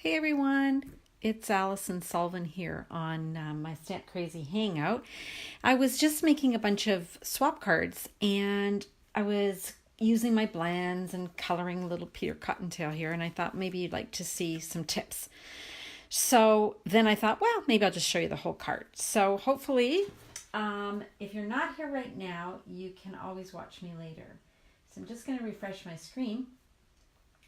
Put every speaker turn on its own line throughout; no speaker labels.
Hey everyone, it's Allison Sullivan here on my Stamp Crazy Hangout. I was just making a bunch of swap cards and I was using my blends and coloring a little Peter Cottontail here, and I thought maybe you'd like to see some tips. So then I thought, well, maybe I'll just show you the whole card. So hopefully, if you're not here right now, you can always watch me later. So I'm just going to refresh my screen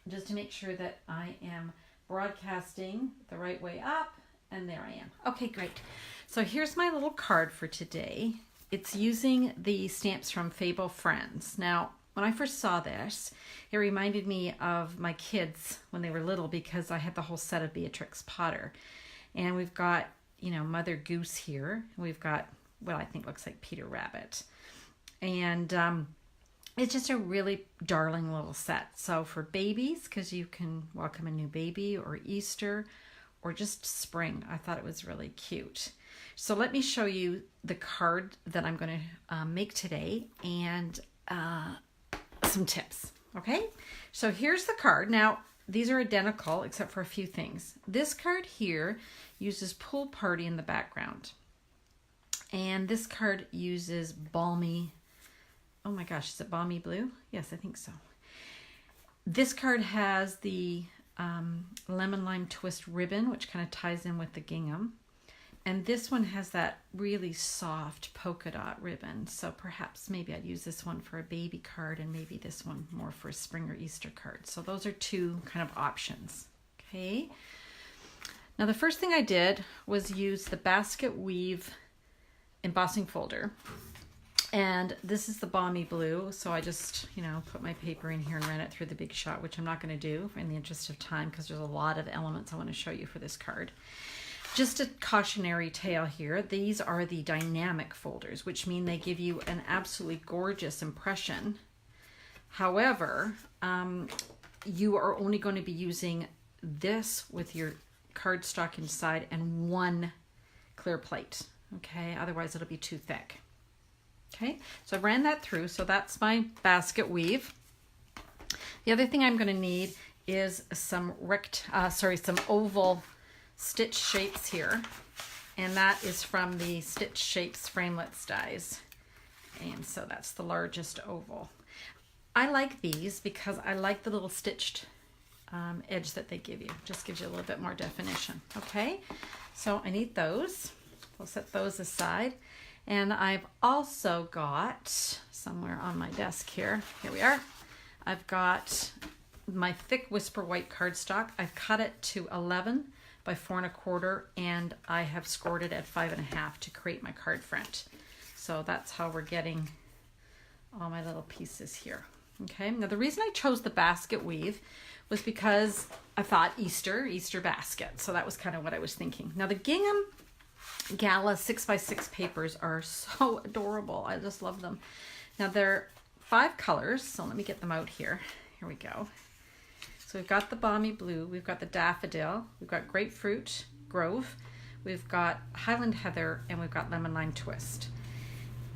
just to make sure that I am broadcasting the right way up, and there I am. Okay, great. So here's my little card for today. It's using the stamps from Fable Friends. Now, when I first saw this, it reminded me of my kids when they were little because I had the whole set of Beatrix Potter. And we've got, Mother Goose here. We've got what I think looks like Peter Rabbit. And it's just a really darling little set. So for babies, because you can welcome a new baby, or Easter, or just spring, I thought it was really cute. So let me show you the card that I'm going to make today and some tips. Okay, so here's the card. Now, these are identical except for a few things. This card here uses Pool Party in the background. And this card uses Balmy. Oh my gosh, is it Balmy Blue? Yes, I think so. This card has the Lemon Lime Twist ribbon, which kind of ties in with the gingham. And this one has that really soft polka dot ribbon. So perhaps maybe I'd use this one for a baby card and maybe this one more for a spring or Easter card. So those are two kind of options. Okay. Now the first thing I did was use the basket weave embossing folder. And this is the Balmy Blue, so I just, put my paper in here and ran it through the Big Shot, which I'm not going to do in the interest of time because there's a lot of elements I want to show you for this card. Just a cautionary tale here. These are the dynamic folders, which mean they give you an absolutely gorgeous impression. However, you are only going to be using this with your cardstock inside and one clear plate, okay? Otherwise, it'll be too thick. Okay, so I ran that through, so that's my basket weave. The other thing I'm going to need is some oval stitch shapes here, and that is from the Stitch Shapes Framelits dies, and so that's the largest oval. I like these because I like the little stitched edge that they give you. Just gives you a little bit more definition. Okay, so I need those. We'll set those aside. And I've also got, somewhere on my desk here we are, I've got my thick Whisper White cardstock. I've cut it to 11 by 4 1/4, and I have scored it at 5 1/2 to create my card front. So that's how we're getting all my little pieces here. Okay, now the reason I chose the basket weave was because I thought Easter basket. So that was kind of what I was thinking. Now the gingham Gala 6x6 papers are so adorable. I just love them. Now they're 5 colors, so let me get them out here. Here we go. So we've got the Balmy Blue, we've got the Daffodil, we've got Grapefruit Grove, we've got Highland Heather, and we've got Lemon Lime Twist.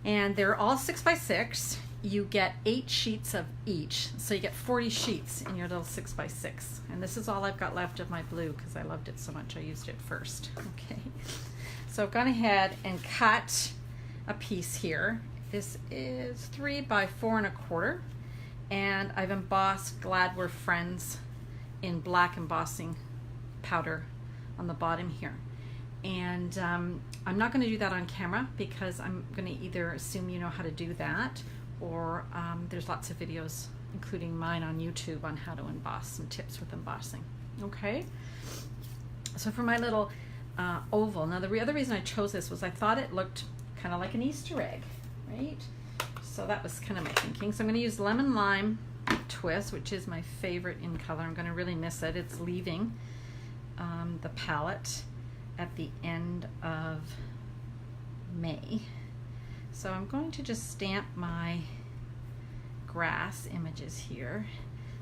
And they're all 6x6. You get 8 sheets of each, so you get 40 sheets in your little 6x6. And this is all I've got left of my blue because I loved it so much I used it first. Okay. So I've gone ahead and cut a piece here. This is 3 by 4 1/4, and I've embossed Glad We're Friends in black embossing powder on the bottom here. And I'm not going to do that on camera because I'm going to either assume you know how to do that, or there's lots of videos, including mine on YouTube, on how to emboss, some tips with embossing. Okay, so for my little oval. Now the other reason I chose this was I thought it looked kind of like an Easter egg, right? So that was kind of my thinking. So I'm going to use Lemon Lime Twist, which is my favorite in color. I'm going to really miss it. It's leaving the palette at the end of May. So I'm going to just stamp my grass images here.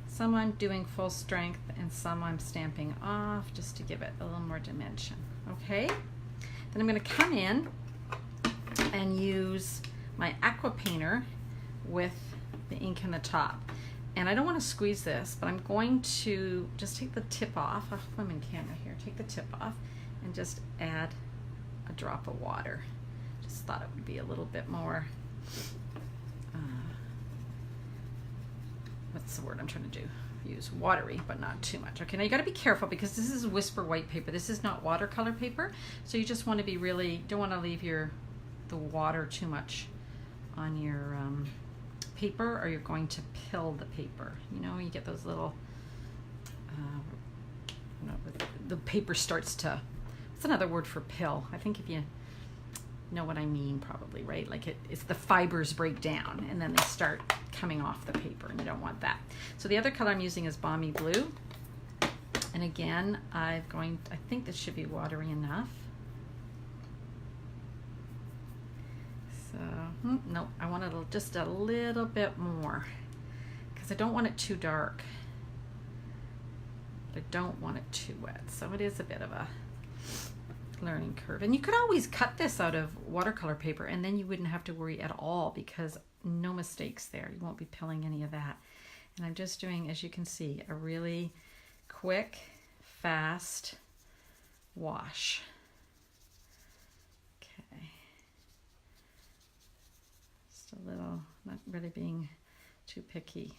Some I'm doing full strength and some I'm stamping off just to give it a little more dimension. Okay, then I'm going to come in and use my aqua painter with the ink in the top. And I don't want to squeeze this, but I'm going to just take the tip off. Oh, I'm in camera here. Take the tip off and just add a drop of water. Just thought it would be a little bit more, what's the word I'm trying to do? Use watery, but not too much. Okay, now you got to be careful because this is Whisper white paper. This is not watercolor paper, so you just want to be really, don't want to leave the water too much on your paper, or you're going to pill the paper. You know, you get those little, the paper starts to, what's another word for pill? I think if you know what I mean, probably, right? Like it's the fibers break down and then they start coming off the paper, and you don't want that. So the other color I'm using is Balmy Blue. And again, I think this should be watery enough. So, no, I want it just a little bit more because I don't want it too dark. But I don't want it too wet. So it is a bit of a learning curve. And you could always cut this out of watercolor paper and then you wouldn't have to worry at all because no mistakes there. You won't be pilling any of that. And I'm just doing, as you can see, a really quick, fast wash. Okay. Just a little, not really being too picky.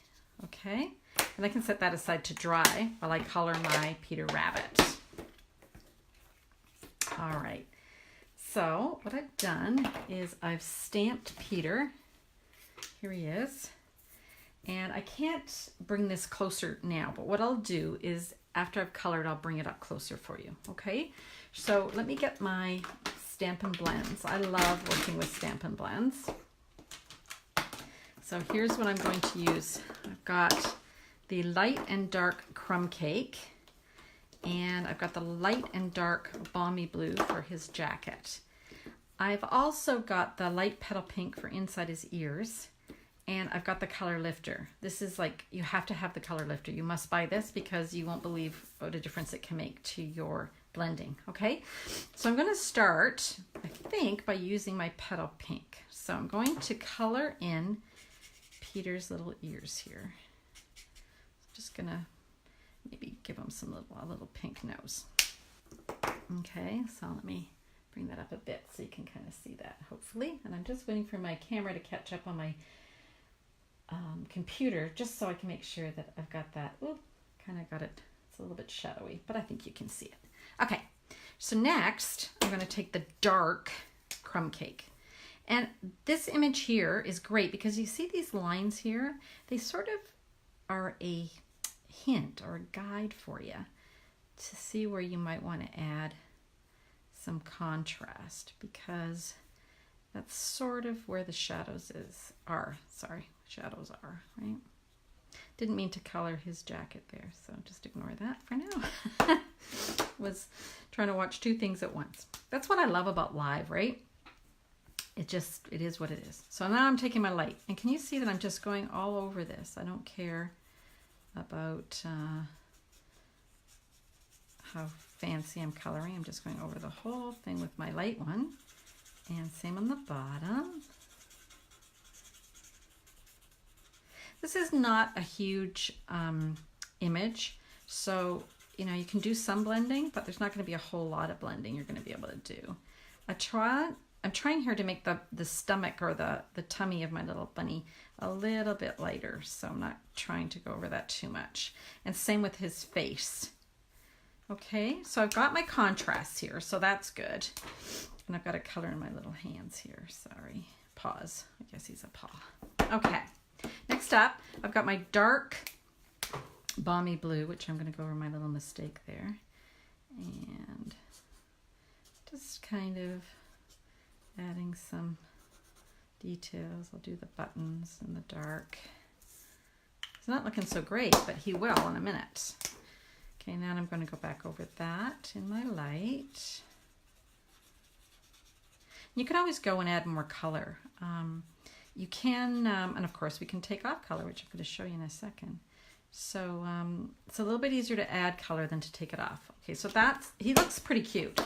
Okay. And I can set that aside to dry while I color my Peter Rabbit. All right, so what I've done is I've stamped Peter. Here he is. And I can't bring this closer now, but what I'll do is after I've colored, I'll bring it up closer for you, okay? So let me get my Stampin Blends. I love working with Stampin Blends. So here's what I'm going to use. I've got the light and dark crumb cake. And I've got the light and dark Balmy Blue for his jacket. I've also got the light petal pink for inside his ears. And I've got the color lifter. This is like, you have to have the color lifter. You must buy this because you won't believe what a difference it can make to your blending, okay? So I'm gonna start, I think, by using my petal pink. So I'm going to color in Peter's little ears here. I'm just gonna maybe give him a little pink nose. Okay, so let me bring that up a bit so you can kind of see that, hopefully. And I'm just waiting for my camera to catch up on my computer, just so I can make sure that I've got that. Ooh, kind of got it. It's a little bit shadowy, but I think you can see it. Okay, so next I'm going to take the dark crumb cake. And this image here is great because you see these lines here? They sort of are a hint or a guide for you to see where you might want to add some contrast, because that's sort of where the shadows are, right? Didn't mean to color his jacket there, so just ignore that for now. Was trying to watch two things at once. That's what I love about live, right? It is what it is. So now I'm taking my light, and can you see that I'm just going all over this? I don't care about how fancy I'm coloring. I'm just going over the whole thing with my light one, and same on the bottom. This is not a huge image, so you know you can do some blending, but there's not going to be a whole lot of blending you're going to be able to do. I'm trying here to make the stomach or the tummy of my little bunny a little bit lighter, so I'm not trying to go over that too much. And same with his face. Okay, so I've got my contrast here, so that's good. And I've got a color in my little hands here, sorry. Paws, I guess he's a paw. Okay, next up, I've got my dark Balmy Blue, which I'm gonna go over my little mistake there. And just kind of adding some details. I'll do the buttons in the dark. He's not looking so great, but he will in a minute. Okay, now I'm going to go back over that in my light. You can always go and add more color. You can, and of course we can take off color, which I'm going to show you in a second. So it's a little bit easier to add color than to take it off. Okay, so he looks pretty cute,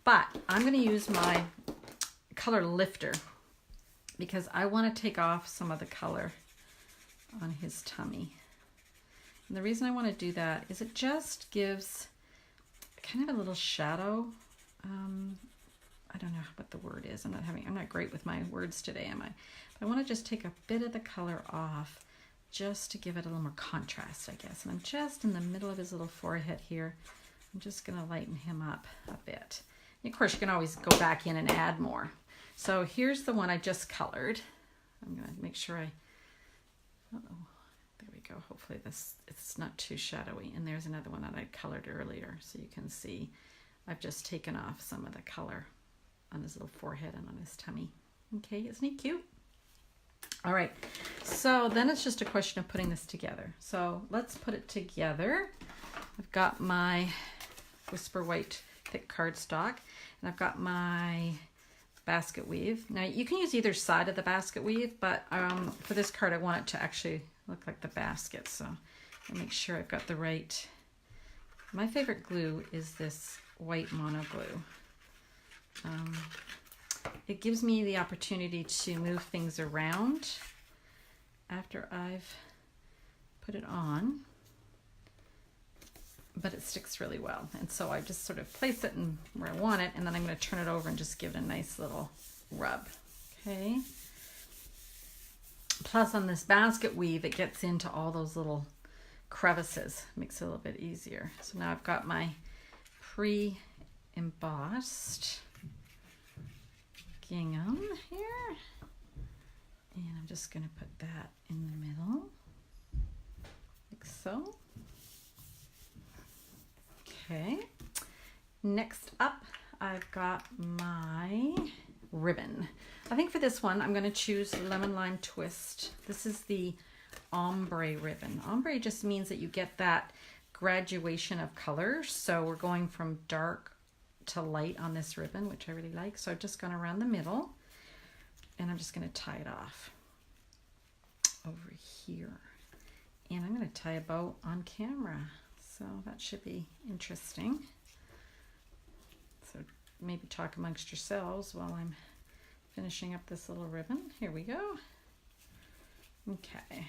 but I'm going to use my color lifter because I want to take off some of the color on his tummy. And the reason I want to do that is it just gives kind of a little shadow. I don't know what the word is. I'm not great with my words today, am I? But I want to just take a bit of the color off just to give it a little more contrast, I guess. And I'm just in the middle of his little forehead here. I'm just going to lighten him up a bit. And of course, you can always go back in and add more. So here's the one I just colored. I'm going to make sure there we go. Hopefully it's not too shadowy. And there's another one that I colored earlier. So you can see I've just taken off some of the color on his little forehead and on his tummy. Okay, isn't he cute? All right, so then it's just a question of putting this together. So let's put it together. I've got my Whisper White thick cardstock, and I've got my basket weave. Now you can use either side of the basket weave, but for this card I want it to actually look like the basket, so I'll make sure I've got the right. My favorite glue is this white mono glue. It gives me the opportunity to move things around after I've put it on, but it sticks really well. And so I just sort of place it in where I want it, and then I'm going to turn it over and just give it a nice little rub. Okay. Plus on this basket weave, it gets into all those little crevices, makes it a little bit easier. So now I've got my pre-embossed gingham here, and I'm just going to put that in the middle like so. Okay, next up I've got my ribbon. I think for this one I'm going to choose Lemon Lime Twist. This is the Ombre ribbon. Ombre just means that you get that graduation of color, so we're going from dark to light on this ribbon, which I really like. So I've just gone around the middle, and I'm just going to tie it off over here, and I'm going to tie a bow on camera, so that should be interesting. So maybe talk amongst yourselves while I'm finishing up this little ribbon. Here we go. Okay,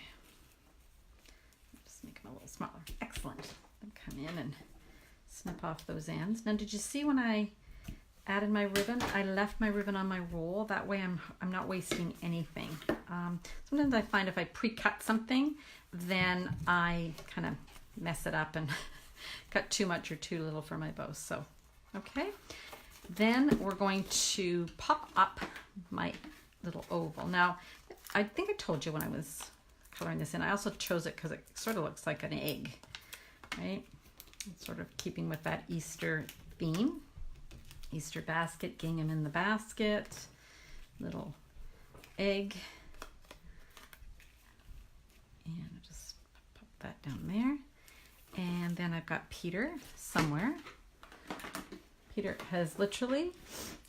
just make them a little smaller. Excellent. Then come in and snip off those ends. Now, did you see when I added my ribbon, I left my ribbon on my roll? That way I'm not wasting anything. Sometimes I find if I pre-cut something, then I kind of mess it up and cut too much or too little for my bow. So, okay. Then we're going to pop up my little oval. Now, I think I told you when I was coloring this in, I also chose it because it sort of looks like an egg, right? Sort of keeping with that Easter theme. Easter basket, gingham in the basket, little egg. And I'll just pop that down there. And then I've got Peter somewhere. Peter has literally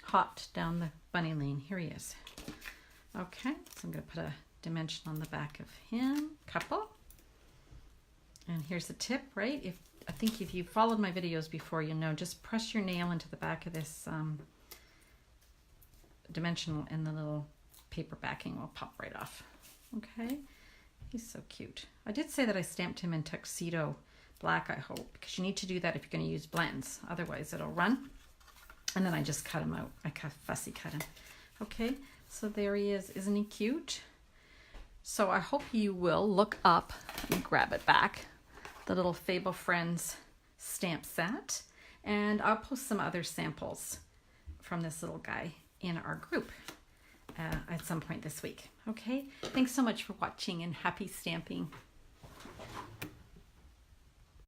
hopped down the bunny lane. Here he is. Okay, so I'm going to put a dimension on the back of him, couple. And here's the tip, right? I think if you've followed my videos before, you know, just press your nail into the back of this dimensional, and the little paper backing will pop right off. Okay, he's so cute. I did say that I stamped him in tuxedo black, I hope, because you need to do that if you're going to use blends. Otherwise it'll run. And then I just cut him out. I fussy cut him. Okay, so there he is. Isn't he cute? So I hope you will look up and grab it back, the little Fable Friends stamp set, and I'll post some other samples from this little guy in our group at some point this week. Okay, thanks so much for watching, and happy stamping.